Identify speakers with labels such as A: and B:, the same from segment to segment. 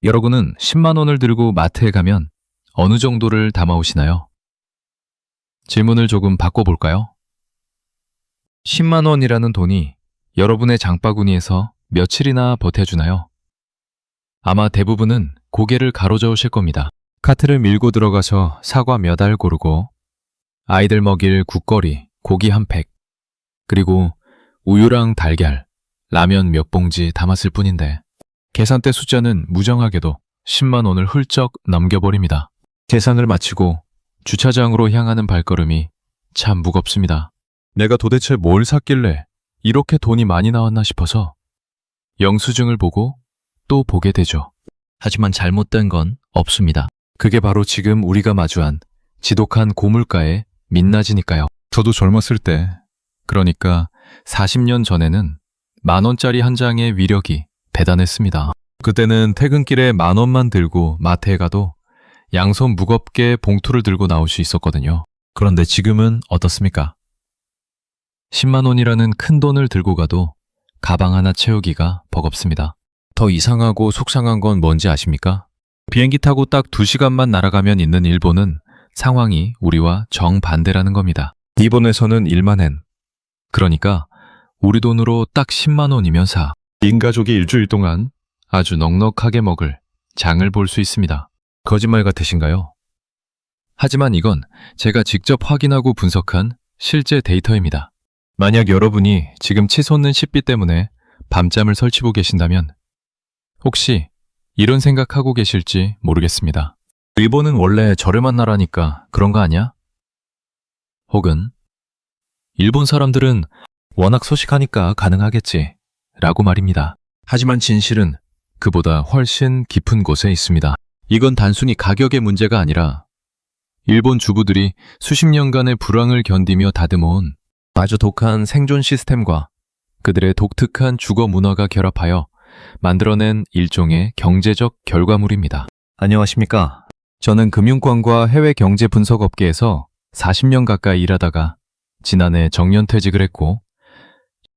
A: 여러분은 10만 원을 들고 마트에 가면 어느 정도를 담아오시나요? 질문을 조금 바꿔볼까요? 10만 원이라는 돈이 여러분의 장바구니에서 며칠이나 버텨주나요? 아마 대부분은 고개를 가로저으실 겁니다. 카트를 밀고 들어가서 사과 몇 알 고르고 아이들 먹일 국거리, 고기 한 팩, 그리고 우유랑 달걀, 라면 몇 봉지 담았을 뿐인데 계산대 숫자는 무정하게도 10만 원을 훌쩍 넘겨버립니다. 계산을 마치고 주차장으로 향하는 발걸음이 참 무겁습니다. 내가 도대체 뭘 샀길래 이렇게 돈이 많이 나왔나 싶어서 영수증을 보고 또 보게 되죠. 하지만 잘못된 건 없습니다. 그게 바로 지금 우리가 마주한 지독한 고물가의 민낯이니까요. 저도 젊었을 때, 그러니까 40년 전에는 10,000원짜리 한 장의 위력이 대단했습니다. 그때는 퇴근길에 10,000원만 들고 마트에 가도 양손 무겁게 봉투를 들고 나올 수 있었거든요. 그런데 지금은 어떻습니까? 10만 원이라는 큰 돈을 들고 가도 가방 하나 채우기가 버겁습니다. 더 이상하고 속상한 건 뭔지 아십니까? 비행기 타고 딱 2시간만 날아가면 있는 일본은 상황이 우리와 정반대라는 겁니다. 일본에서는 1만엔, 그러니까 우리 돈으로 딱 10만 원이면 인가족이 일주일 동안 아주 넉넉하게 먹을 장을 볼 수 있습니다. 거짓말 같으신가요? 하지만 이건 제가 직접 확인하고 분석한 실제 데이터입니다. 만약 여러분이 지금 치솟는 식비 때문에 밤잠을 설치고 계신다면 혹시 이런 생각하고 계실지 모르겠습니다. 일본은 원래 저렴한 나라니까 그런 거 아니야? 혹은 일본 사람들은 워낙 소식하니까 가능하겠지 라고 말입니다. 하지만 진실은 그보다 훨씬 깊은 곳에 있습니다. 이건 단순히 가격의 문제가 아니라 일본 주부들이 수십 년간의 불황을 견디며 다듬어온 아주 독한 생존 시스템과 그들의 독특한 주거 문화가 결합하여 만들어낸 일종의 경제적 결과물입니다. 안녕하십니까? 저는 금융권과 해외 경제 분석 업계에서 40년 가까이 일하다가 지난해 정년퇴직을 했고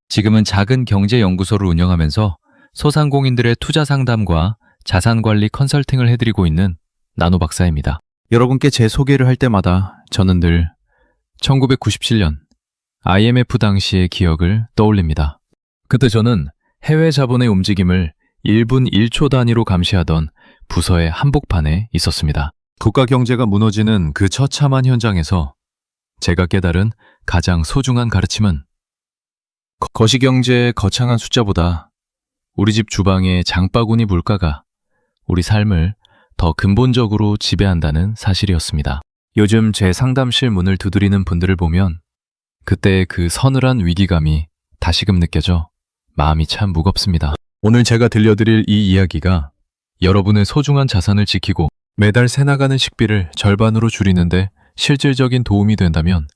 A: 지금은 작은 경제연구소를 운영하면서 소상공인들의 투자 상담과 자산관리 컨설팅을 해드리고 있는 나노 박사입니다. 여러분께 제 소개를 할 때마다 저는 늘 1997년 IMF 당시의 기억을 떠올립니다. 그때 저는 해외 자본의 움직임을 1분 1초 단위로 감시하던 부서의 한복판에 있었습니다. 국가 경제가 무너지는 그 처참한 현장에서 제가 깨달은 가장 소중한 가르침은 거시경제의 거창한 숫자보다 우리 집 주방의 장바구니 물가가 우리 삶을 더 근본적으로 지배한다는 사실이었습니다. 요즘 제 상담실 문을 두드리는 분들을 보면 그때의 그 서늘한 위기감이 다시금 느껴져 마음이 참 무겁습니다. 오늘 제가 들려드릴 이 이야기가 여러분의 소중한 자산을 지키고 매달 새나가는 식비를 절반으로 줄이는데 실질적인 도움이 된다면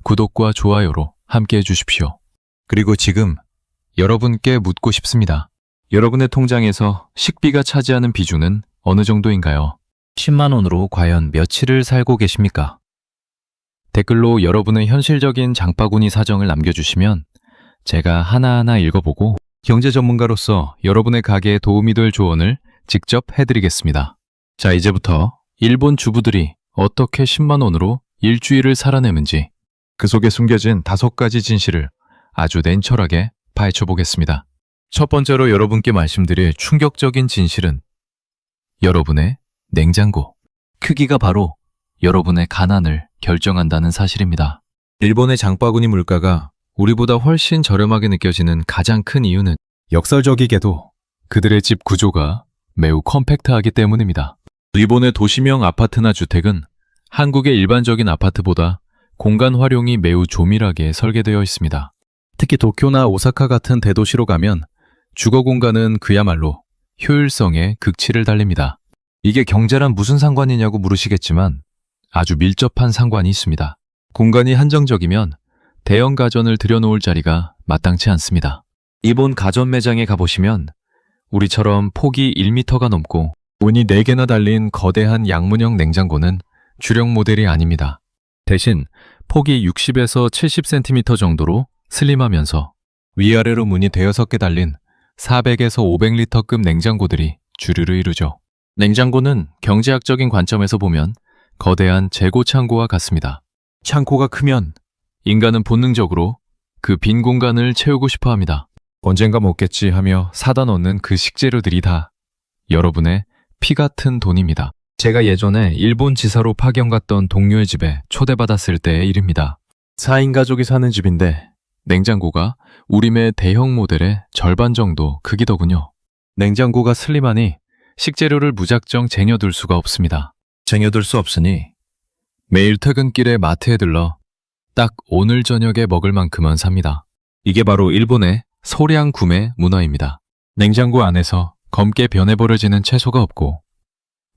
A: 구독과 좋아요로 함께 해주십시오. 그리고 지금 여러분께 묻고 싶습니다. 여러분의 통장에서 식비가 차지하는 비중은 어느 정도인가요? 10만 원으로 과연 며칠을 살고 계십니까? 댓글로 여러분의 현실적인 장바구니 사정을 남겨주시면 제가 하나하나 읽어보고 경제 전문가로서 여러분의 가게에 도움이 될 조언을 직접 해드리겠습니다. 자, 이제부터 일본 주부들이 어떻게 10만 원으로 일주일을 살아내는지 그 속에 숨겨진 5가지 진실을 아주 냉철하게 파헤쳐 보겠습니다. 첫 번째로 여러분께 말씀드릴 충격적인 진실은 여러분의 냉장고 크기가 바로 여러분의 가난을 결정한다는 사실입니다. 일본의 장바구니 물가가 우리보다 훨씬 저렴하게 느껴지는 가장 큰 이유는 역설적이게도 그들의 집 구조가 매우 컴팩트하기 때문입니다. 일본의 도시명 아파트나 주택은 한국의 일반적인 아파트보다 공간 활용이 매우 조밀하게 설계되어 있습니다. 특히 도쿄나 오사카 같은 대도시로 가면 주거 공간은 그야말로 효율성의 극치를 달립니다. 이게 경제랑 무슨 상관이냐고 물으시겠지만 아주 밀접한 상관이 있습니다. 공간이 한정적이면 대형 가전을 들여놓을 자리가 마땅치 않습니다. 일본 가전 매장에 가보시면 우리처럼 폭이 1m가 넘고 문이 4개나 달린 거대한 양문형 냉장고는 주력 모델이 아닙니다. 대신 폭이 60에서 70cm 정도로 슬림하면서 위아래로 문이 5-6개 달린 400에서 500리터급 냉장고들이 주류를 이루죠. 냉장고는 경제학적인 관점에서 보면 거대한 재고 창고와 같습니다. 창고가 크면 인간은 본능적으로 그 빈 공간을 채우고 싶어 합니다. 언젠가 먹겠지 하며 사다 놓는 그 식재료들이 다 여러분의 피 같은 돈입니다. 제가 예전에 일본 지사로 파견 갔던 동료의 집에 초대받았을 때의 일입니다. 4인 가족이 사는 집인데 냉장고가 우림의 대형 모델의 절반 정도 크기더군요. 냉장고가 슬림하니 식재료를 무작정 쟁여둘 수가 없습니다. 쟁여둘 수 없으니 매일 퇴근길에 마트에 들러 딱 오늘 저녁에 먹을 만큼만 삽니다. 이게 바로 일본의 소량 구매 문화입니다. 냉장고 안에서 검게 변해버려지는 채소가 없고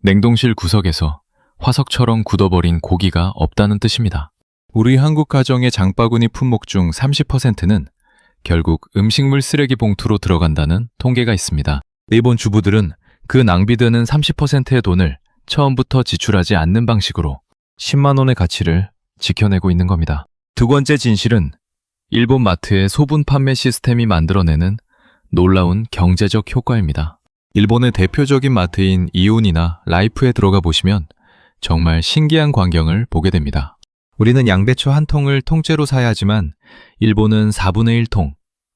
A: 냉동실 구석에서 화석처럼 굳어버린 고기가 없다는 뜻입니다. 우리 한국 가정의 장바구니 품목 중 30%는 결국 음식물 쓰레기 봉투로 들어간다는 통계가 있습니다. 일본 주부들은 그 낭비되는 30%의 돈을 처음부터 지출하지 않는 방식으로 10만 원의 가치를 지켜내고 있는 겁니다. 두 번째 진실은 일본 마트의 소분 판매 시스템이 만들어내는 놀라운 경제적 효과입니다. 일본의 대표적인 마트인 이온이나 라이프에 들어가 보시면 정말 신기한 광경을 보게 됩니다. 우리는 양배추 한 통을 통째로 사야 하지만 일본은 4분의 1통,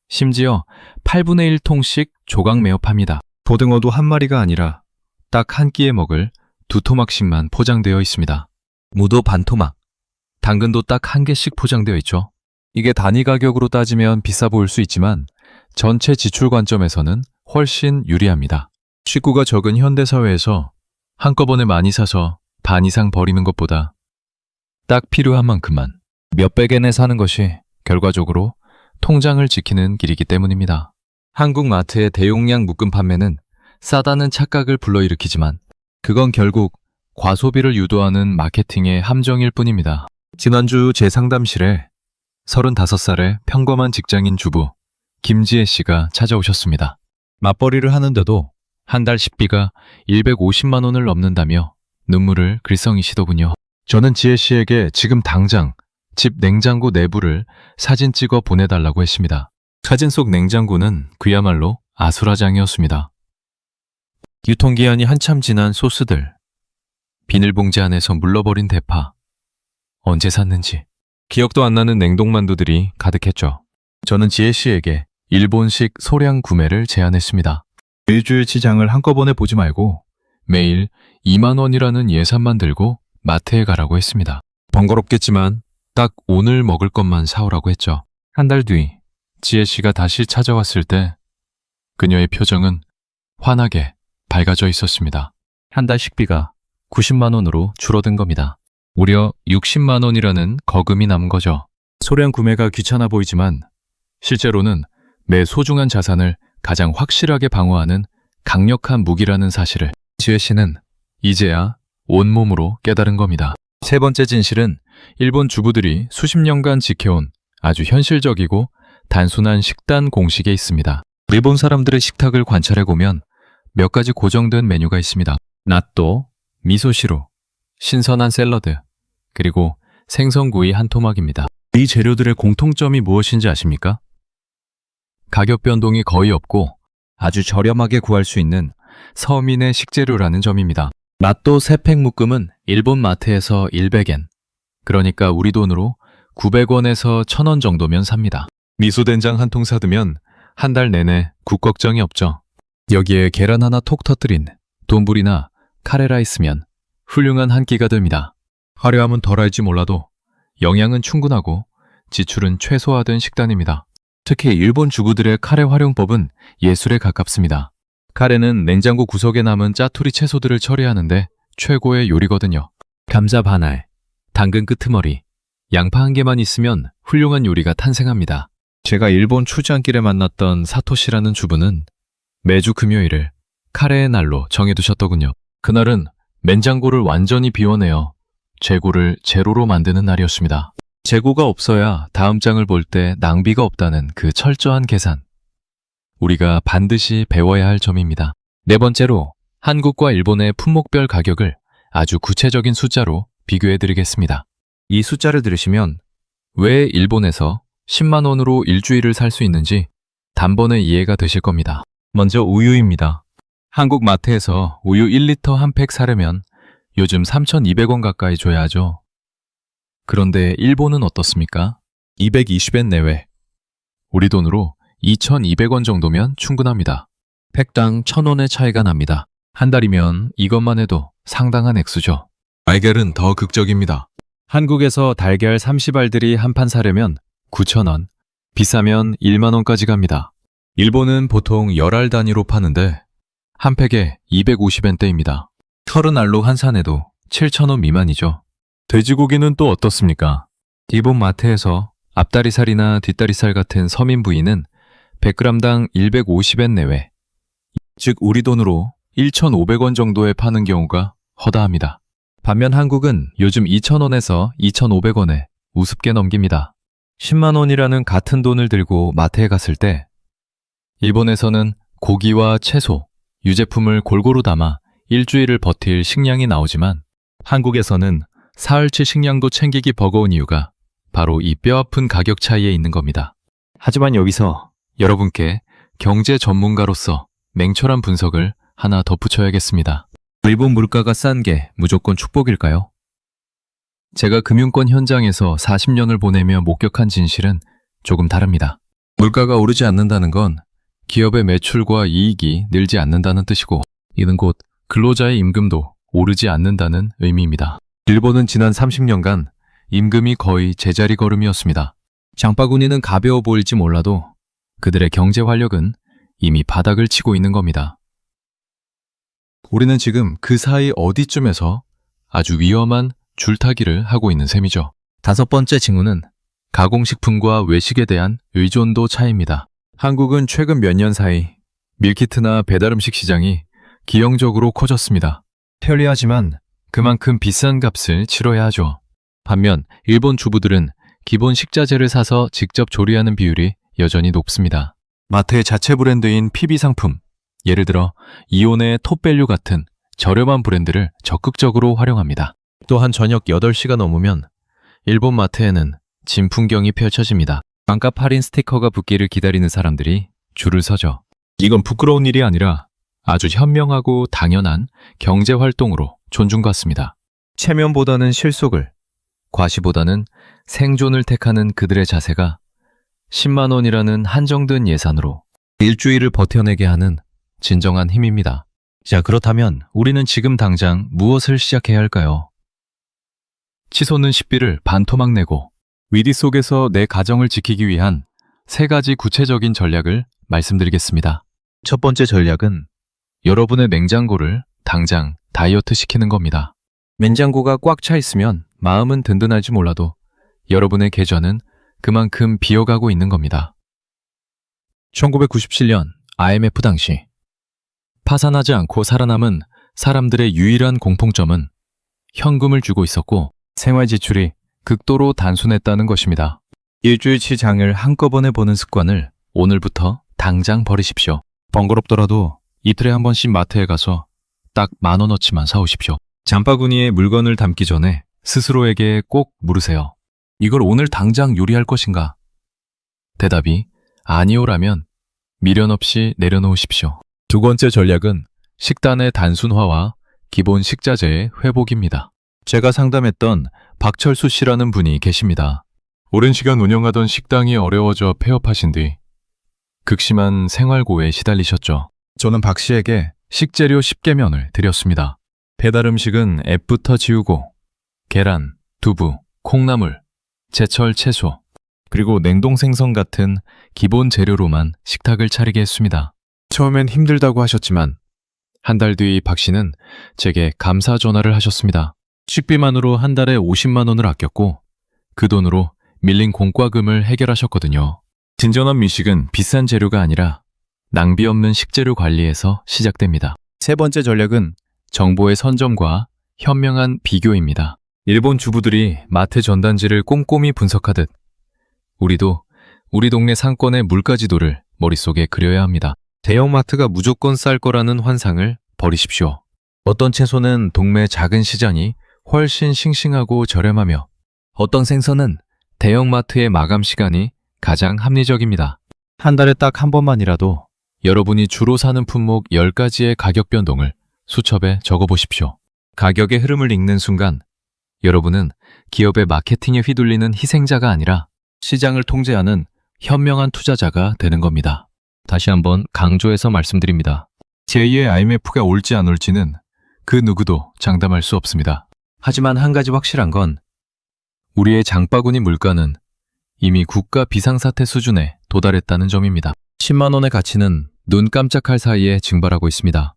A: 심지어 8분의 1통씩 조각 매업합니다. 고등어도 한 마리가 아니라 딱 한 끼에 먹을 2토막씩만 포장되어 있습니다. 무도 반 토막, 당근도 딱 한 개씩 포장되어 있죠. 이게 단위 가격으로 따지면 비싸 보일 수 있지만 전체 지출 관점에서는 훨씬 유리합니다. 식구가 적은 현대사회에서 한꺼번에 많이 사서 반 이상 버리는 것보다 딱 필요한 만큼만 몇백 엔에 사는 것이 결과적으로 통장을 지키는 길이기 때문입니다. 한국 마트의 대용량 묶음 판매는 싸다는 착각을 불러일으키지만 그건 결국 과소비를 유도하는 마케팅의 함정일 뿐입니다. 지난주 제 상담실에 35살의 평범한 직장인 주부 김지혜 씨가 찾아오셨습니다. 맞벌이를 하는데도 한 달 식비가 150만 원을 넘는다며 눈물을 글썽이시더군요. 저는 지혜 씨에게 지금 당장 집 냉장고 내부를 사진 찍어 보내달라고 했습니다. 사진 속 냉장고는 그야말로 아수라장이었습니다. 유통기한이 한참 지난 소스들, 비닐봉지 안에서 물러버린 대파, 언제 샀는지 기억도 안 나는 냉동만두들이 가득했죠. 저는 지혜 씨에게 일본식 소량 구매를 제안했습니다. 일주일 시장을 한꺼번에 보지 말고 매일 2만 원이라는 예산만 들고 마트에 가라고 했습니다. 번거롭겠지만 딱 오늘 먹을 것만 사오라고 했죠. 한 달 뒤 지혜 씨가 다시 찾아왔을 때 그녀의 표정은 환하게 밝아져 있었습니다. 한 달 식비가 90만 원으로 줄어든 겁니다. 무려 60만 원이라는 거금이 남은 거죠. 소량 구매가 귀찮아 보이지만 실제로는 매 소중한 자산을 가장 확실하게 방어하는 강력한 무기라는 사실을 지혜 씨는 이제야 온몸으로 깨달은 겁니다. 세 번째 진실은 일본 주부들이 수십 년간 지켜온 아주 현실적이고 단순한 식단 공식에 있습니다. 일본 사람들의 식탁을 관찰해보면 몇 가지 고정된 메뉴가 있습니다. 나또, 미소시루, 신선한 샐러드, 그리고 생선구이 한 토막입니다. 이 재료들의 공통점이 무엇인지 아십니까? 가격 변동이 거의 없고 아주 저렴하게 구할 수 있는 서민의 식재료라는 점입니다. 나또 3팩 묶음은 일본 마트에서 100엔, 그러니까 우리 돈으로 900원에서 1000원 정도면 삽니다. 미소된장 한 통 사두면 한 달 내내 국 걱정이 없죠. 여기에 계란 하나 톡 터뜨린 돈불이나 카레라이스면 훌륭한 한 끼가 됩니다. 화려함은 덜할지 몰라도 영양은 충분하고 지출은 최소화된 식단입니다. 특히 일본 주부들의 카레 활용법은 예술에 가깝습니다. 카레는 냉장고 구석에 남은 짜투리 채소들을 처리하는데 최고의 요리거든요. 감자 반알, 당근 끄트머리, 양파 한 개만 있으면 훌륭한 요리가 탄생합니다. 제가 일본 출장길에 만났던 사토시라는 주부는 매주 금요일을 카레의 날로 정해두셨더군요. 그날은 냉장고를 완전히 비워내어 재고를 제로로 만드는 날이었습니다. 재고가 없어야 다음 장을 볼 때 낭비가 없다는 그 철저한 계산. 우리가 반드시 배워야 할 점입니다. 네 번째로 한국과 일본의 품목별 가격을 아주 구체적인 숫자로 비교해드리겠습니다. 이 숫자를 들으시면 왜 일본에서 10만 원으로 일주일을 살 수 있는지 단번에 이해가 되실 겁니다. 먼저 우유입니다. 한국 마트에서 우유 1리터 한 팩 사려면 요즘 3,200원 가까이 줘야 하죠. 그런데 일본은 어떻습니까? 220엔 내외. 우리 돈으로 2,200원 정도면 충분합니다. 팩당 1,000원의 차이가 납니다. 한 달이면 이것만 해도 상당한 액수죠. 달걀은 더 극적입니다. 한국에서 달걀 30알들이 한 판 사려면 9,000원, 비싸면 1만 원까지 갑니다. 일본은 보통 10알 단위로 파는데 한 팩에 250엔대입니다. 30알로 환산해도 7,000원 미만이죠. 돼지고기는 또 어떻습니까? 일본 마트에서 앞다리살이나 뒷다리살 같은 서민 부위는 100g당 150엔 내외, 즉 우리 돈으로 1,500원 정도에 파는 경우가 허다합니다. 반면 한국은 요즘 2,000원에서 2,500원에 우습게 넘깁니다. 10만 원이라는 같은 돈을 들고 마트에 갔을 때 일본에서는 고기와 채소, 유제품을 골고루 담아 일주일을 버틸 식량이 나오지만 한국에서는 사흘치 식량도 챙기기 버거운 이유가 바로 이 뼈아픈 가격 차이에 있는 겁니다. 하지만 여기서 여러분께 경제 전문가로서 맹철한 분석을 하나 덧붙여야겠습니다. 일본 물가가 싼 게 무조건 축복일까요? 제가 금융권 현장에서 40년을 보내며 목격한 진실은 조금 다릅니다. 물가가 오르지 않는다는 건 기업의 매출과 이익이 늘지 않는다는 뜻이고, 이는 곧 근로자의 임금도 오르지 않는다는 의미입니다. 일본은 지난 30년간 임금이 거의 제자리 걸음이었습니다. 장바구니는 가벼워 보일지 몰라도 그들의 경제 활력은 이미 바닥을 치고 있는 겁니다. 우리는 지금 그 사이 어디쯤에서 아주 위험한 줄타기를 하고 있는 셈이죠. 다섯 번째 징후는 가공식품과 외식에 대한 의존도 차이입니다. 한국은 최근 몇 년 사이 밀키트나 배달음식 시장이 기형적으로 커졌습니다. 편리하지만 그만큼 비싼 값을 치러야 하죠. 반면 일본 주부들은 기본 식자재를 사서 직접 조리하는 비율이 여전히 높습니다. 마트의 자체 브랜드인 PB 상품, 예를 들어 이온의 톱밸류 같은 저렴한 브랜드를 적극적으로 활용합니다. 또한 저녁 8시가 넘으면 일본 마트에는 진풍경이 펼쳐집니다. 반값 할인 스티커가 붙기를 기다리는 사람들이 줄을 서죠. 이건 부끄러운 일이 아니라 아주 현명하고 당연한 경제활동으로 존중받습니다. 체면보다는 실속을, 과시보다는 생존을 택하는 그들의 자세가 10만 원이라는 한정된 예산으로 일주일을 버텨내게 하는 진정한 힘입니다. 자, 그렇다면 우리는 지금 당장 무엇을 시작해야 할까요? 치솟는 식비를 반토막 내고 위기 속에서 내 가정을 지키기 위한 3가지 구체적인 전략을 말씀드리겠습니다. 첫 번째 전략은 여러분의 냉장고를 당장 다이어트 시키는 겁니다. 냉장고가 꽉 차 있으면 마음은 든든할지 몰라도 여러분의 계좌는 그만큼 비어가고 있는 겁니다. 1997년 IMF 당시 파산하지 않고 살아남은 사람들의 유일한 공통점은 현금을 쥐고 있었고 생활 지출이 극도로 단순했다는 것입니다. 일주일치 장을 한꺼번에 보는 습관을 오늘부터 당장 버리십시오. 번거롭더라도 이틀에 한 번씩 마트에 가서 딱 10,000원어치만 사오십시오. 장바구니에 물건을 담기 전에 스스로에게 꼭 물으세요. 이걸 오늘 당장 요리할 것인가? 대답이 아니오라면 미련 없이 내려놓으십시오. 두 번째 전략은 식단의 단순화와 기본 식자재의 회복입니다. 제가 상담했던 박철수 씨라는 분이 계십니다. 오랜 시간 운영하던 식당이 어려워져 폐업하신 뒤 극심한 생활고에 시달리셨죠. 저는 박 씨에게 식재료 10개면을 드렸습니다. 배달 음식은 앱부터 지우고 계란, 두부, 콩나물, 제철 채소, 그리고 냉동 생선 같은 기본 재료로만 식탁을 차리게 했습니다. 처음엔 힘들다고 하셨지만 한 달 뒤 박 씨는 제게 감사 전화를 하셨습니다. 식비만으로 한 달에 50만 원을 아꼈고 그 돈으로 밀린 공과금을 해결하셨거든요. 진정한 미식은 비싼 재료가 아니라 낭비 없는 식재료 관리에서 시작됩니다. 세 번째 전략은 정보의 선점과 현명한 비교입니다. 일본 주부들이 마트 전단지를 꼼꼼히 분석하듯 우리도 우리 동네 상권의 물가 지도를 머릿속에 그려야 합니다. 대형마트가 무조건 쌀 거라는 환상을 버리십시오. 어떤 채소는 동네 작은 시장이 훨씬 싱싱하고 저렴하며 어떤 생선은 대형마트의 마감 시간이 가장 합리적입니다. 한 달에 딱 한 번만이라도 여러분이 주로 사는 품목 10가지의 가격 변동을 수첩에 적어보십시오. 가격의 흐름을 읽는 순간 여러분은 기업의 마케팅에 휘둘리는 희생자가 아니라 시장을 통제하는 현명한 투자자가 되는 겁니다. 다시 한번 강조해서 말씀드립니다. 제2의 IMF가 올지 안 올지는 그 누구도 장담할 수 없습니다. 하지만 한 가지 확실한 건 우리의 장바구니 물가는 이미 국가 비상사태 수준에 도달했다는 점입니다. 10만 원의 가치는 눈 깜짝할 사이에 증발하고 있습니다.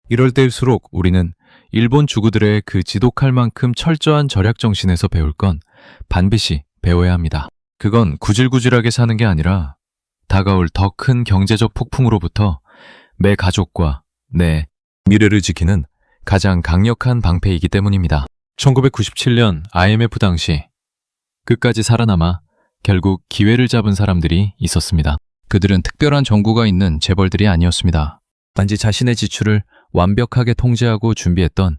A: 이럴 때일수록 우리는 일본 주구들의 그 지독할 만큼 철저한 절약 정신에서 배울 건 반드시 배워야 합니다. 그건 구질구질하게 사는 게 아니라 다가올 더 큰 경제적 폭풍으로부터 내 가족과 내 미래를 지키는 가장 강력한 방패이기 때문입니다. 1997년 IMF 당시 끝까지 살아남아 결국 기회를 잡은 사람들이 있었습니다. 그들은 특별한 전구가 있는 재벌들이 아니었습니다. 단지 자신의 지출을 완벽하게 통제하고 준비했던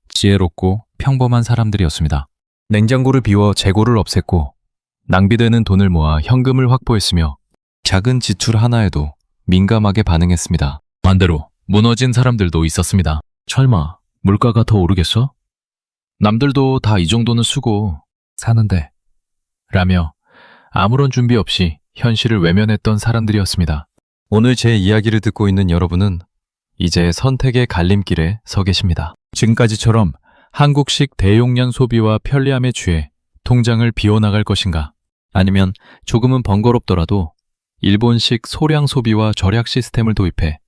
A: 지혜롭고 평범한 사람들이었습니다. 냉장고를 비워 재고를 없앴고 낭비되는 돈을 모아 현금을 확보했으며 작은 지출 하나에도 민감하게 반응했습니다. 반대로 무너진 사람들도 있었습니다. 설마 물가가 더 오르겠어? 남들도 다 이 정도는 쓰고 사는데 라며 아무런 준비 없이 현실을 외면했던 사람들이었습니다. 오늘 제 이야기를 듣고 있는 여러분은 이제 선택의 갈림길에 서 계십니다. 지금까지처럼 한국식 대용량 소비와 편리함에 취해 통장을 비워나갈 것인가? 아니면 조금은 번거롭더라도 일본식 소량 소비와 절약 시스템을 도입해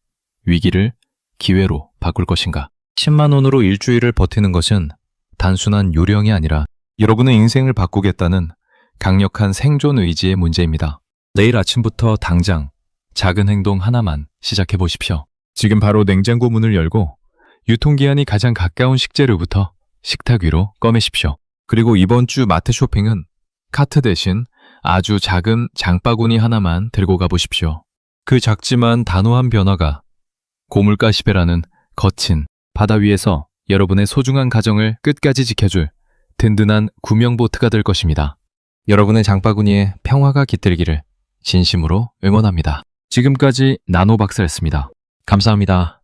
A: 위기를 기회로 바꿀 것인가? 10만 원으로 일주일을 버티는 것은 단순한 요령이 아니라 여러분의 인생을 바꾸겠다는 강력한 생존 의지의 문제입니다. 내일 아침부터 당장 작은 행동 하나만 시작해 보십시오. 지금 바로 냉장고 문을 열고 유통기한이 가장 가까운 식재료부터 식탁 위로 꺼내십시오. 그리고 이번 주 마트 쇼핑은 카트 대신 아주 작은 장바구니 하나만 들고 가보십시오. 그 작지만 단호한 변화가 고물가시배라는 거친 바다 위에서 여러분의 소중한 가정을 끝까지 지켜줄 든든한 구명보트가 될 것입니다. 여러분의 장바구니에 평화가 깃들기를 진심으로 응원합니다. 지금까지 나노박사였습니다. 감사합니다.